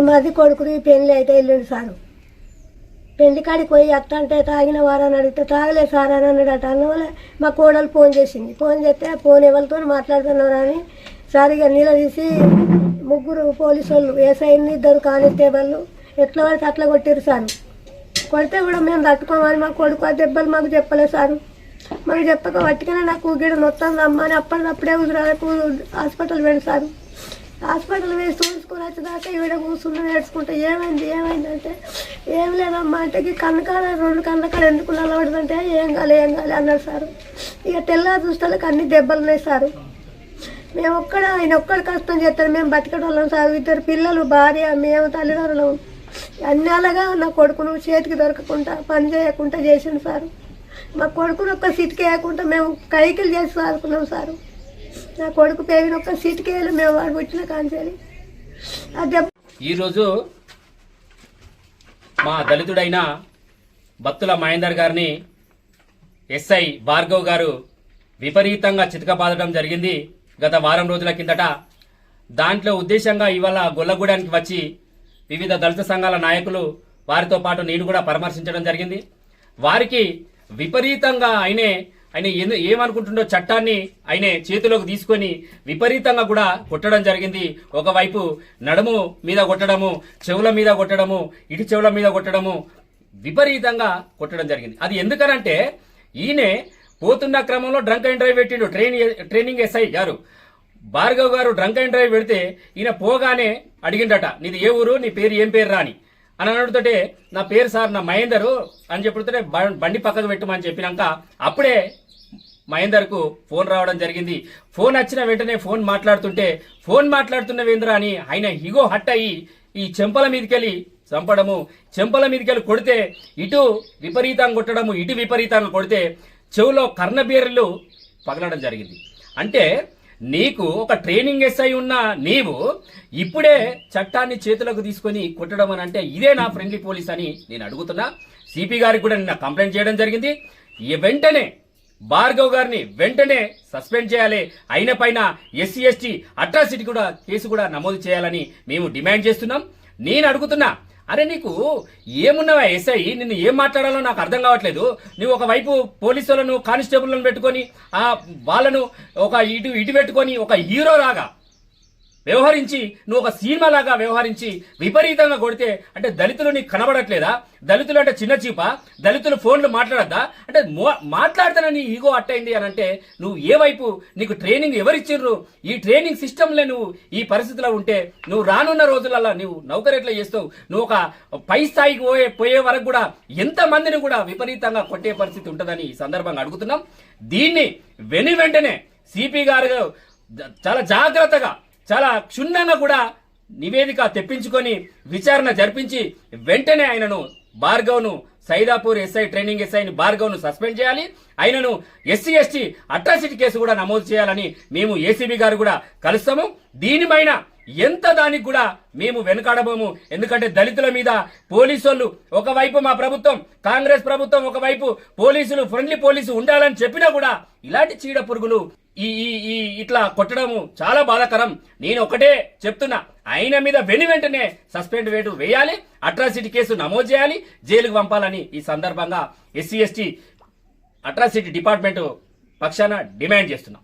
మరిది కొడుకుది పెళ్లి అయితే వెళ్ళిండు సారు. పెళ్లి కాడికి పోయి అత్తంటే తాగిన వారని అడిగితే తాగలేదు సార్ అని అన్నాడట. అందువల్ల మా కోడలు ఫోన్ చేసింది. ఫోన్ చేస్తే ఫోన్ ఎవరితో మాట్లాడుతున్నారు అని సరిగా నిలదీసి ముగ్గురు పోలీసు వాళ్ళు ఏసైని 2 కానిస్టేబుళ్ళు ఎట్లా పడితే అట్లా కొట్టారు సార్. కొడితే కూడా మేము తట్టుకోమని మా కొడుకు ఆ దెబ్బలు మాకు చెప్పలేదు సార్. మాకు చెప్పక పట్టుకనే నాకు గిడ నొత్తం రమ్మని అప్పటికప్పుడే ఉదరాలకు హాస్పిటల్ వెళ్ళి సార్. హాస్పిటల్ వేసి చూసుకుని వచ్చేదాకా ఈవిడ కూర్చుని నేర్చుకుంటే ఏమైంది అంటే ఏం లేదమ్మా అంటే కన్నకాడ 2 కన్నకాడ ఎందుకు నలవడదంటే ఏం కాలే అన్నారు సార్. ఇక తెల్లారి చూస్తాలకు అన్ని దెబ్బలు ఉన్నాయి సార్. మేము ఆయన ఒక్కడి కష్టం చేస్తారు, మేము బతికటోళ్ళం సార్. 2 పిల్లలు భార్య, మేము తల్లిదండ్రులు అన్యాలుగా నా కొడుకును చేతికి దొరకకుండా పని చేయకుండా చేసిండు సార్. మా కొడుకును ఒక్క సిటికి వేయకుండా మేము కైకిలు చేసి సారుకున్నాం సార్. నా కొడుకు పేరుని ఒక్క సిటికి వేయాలి మేము వాడు పుట్టిన కాంచాలి. ఈరోజు మా దళితుడైన బత్తుల మహేందర్ గారిని ఎస్ఐ భార్గవ్ గారు విపరీతంగా చితకబాదడం జరిగింది గత వారం రోజుల కిందట. దాంట్లో ఉద్దేశంగా ఇవాళ గొల్లగూడానికి వచ్చి వివిధ దళిత సంఘాల నాయకులు వారితో పాటు నేను కూడా పరామర్శించడం జరిగింది. వారికి విపరీతంగా ఆయన ఏమనుకుంటుండో చట్టాన్ని ఆయన చేతిలోకి తీసుకొని విపరీతంగా కూడా కొట్టడం జరిగింది. ఒకవైపు నడుము మీద కొట్టడము, చెవుల మీద కొట్టడము, ఇటు చెవుల మీద కొట్టడము, విపరీతంగా కొట్టడం జరిగింది. అది ఎందుకనంటే ఈయనే పోతున్న క్రమంలో డ్రంక్ అండ్ డ్రైవ్ పెట్టిండు. ట్రైనింగ్ ఎస్ఐ గారు భార్గవ్ గారు డ్రంక్ అండ్ డ్రైవ్ పెడితే ఈయన పోగానే అడిగిండట, నీది ఏ ఊరు, నీ పేరు ఏం పేరు రాని అని అడుగుతుంటే నా పేరు సార్ నా మహేందరు అని చెప్పుతుంటే బండి పక్కకు పెట్టమని చెప్పినాక అప్పుడే మహేందర్కు ఫోన్ రావడం జరిగింది. ఫోన్ వచ్చిన వెంటనే ఫోన్ మాట్లాడుతున్నవేంద్ర అని ఆయన హిగో హట్ అయ్యి ఈ చెంపల మీదకెళ్ళి చంపడము, చెంపల మీదకెళ్ళి కొడితే ఇటు విపరీతంగా కొట్టడము, ఇటు విపరీతంగా కొడితే చెవులో కర్ణబీరలు పగలడం జరిగింది. అంటే నీకు ఒక ట్రైనింగ్ ఎస్ఐ ఉన్న నీవు ఇప్పుడే చట్టాన్ని చేతులకు తీసుకొని కొట్టడం అని అంటే ఇదే నా ఫ్రెండ్లీ పోలీస్ అని నేను అడుగుతున్నా. సిపి గారికి కూడా నిన్న కంప్లైంట్ చేయడం జరిగింది. వెంటనే భార్గవ్ గారిని వెంటనే సస్పెండ్ చేయాలి. అయిన పైన SC ST అట్రాసిటీ కూడా కేసు కూడా నమోదు చేయాలని మేము డిమాండ్ చేస్తున్నాం. నేను అడుగుతున్నా, అరే నీకు ఏమున్నావా ఎస్ఐ, నిన్ను ఏం మాట్లాడాలో నాకు అర్థం కావట్లేదు. నువ్వు ఒకవైపు పోలీసులను కానిస్టేబుల్లను పెట్టుకొని వాళ్ళను ఒక ఇటు పెట్టుకొని ఒక హీరో లాగా వ్యవహరించి, నువ్వు ఒక సినిమా లాగా వ్యవహరించి విపరీతంగా కొడితే అంటే దళితులు నీకు కనబడట్లేదా? దళితులు అంటే చిన్న చీప? దళితులు ఫోన్లు మాట్లాడద్దా? అంటే మాట్లాడతానని ఈగో అట్టయింది అని అంటే నువ్వు ఏ వైపు? నీకు ట్రైనింగ్ ఎవరిచ్చిర్రు? ఈ ట్రైనింగ్ సిస్టంలో నువ్వు ఈ పరిస్థితిలో ఉంటే నువ్వు రానున్న రోజులలో నువ్వు నౌకరెట్లా చేస్తావు? నువ్వు ఒక పై స్థాయికి పోయే వరకు కూడా ఎంతమందిని కూడా విపరీతంగా కొట్టే పరిస్థితి ఉంటుందని ఈ సందర్భంగా అడుగుతున్నాం. దీన్ని వెంటనే సిపి గారు చాలా జాగ్రత్తగా, చాలా క్షుణ్ణంగా కూడా నివేదిక తెప్పించుకొని విచారణ జరిపించి వెంటనే ఆయనను భార్గవ్ను సైదాపూర్ ఎస్ఐ ట్రైనింగ్ ఎస్ఐని భార్గవ్ను సస్పెండ్ చేయాలి. ఆయనను SC ST అట్రాసిటీ కేసు కూడా నమోదు చేయాలని మేము ఏసీబీ గారు కూడా కలుస్తాము. దీనిపైన ఎంత దానికి కూడా మేము వెనుకాడబోము. ఎందుకంటే దళితుల మీద పోలీసులు ఒకవైపు మా ప్రభుత్వం కాంగ్రెస్ ప్రభుత్వం ఒకవైపు పోలీసులు ఫ్రెండ్లీ పోలీసు ఉండాలని చెప్పినా కూడా ఇలాంటి చీడ పురుగులు ఈ ఇట్లా కొట్టడము చాలా బాధాకరం. నేను ఒకటే చెప్తున్నా, ఆయన మీద వెంటనే సస్పెండ్ వేయాలి, అట్రాసిటీ కేసు నమోదు చేయాలి, జైలుకు పంపాలని ఈ సందర్భంగా SC ST అట్రాసిటీ డిపార్ట్మెంట్ పక్షాన డిమాండ్ చేస్తున్నాం.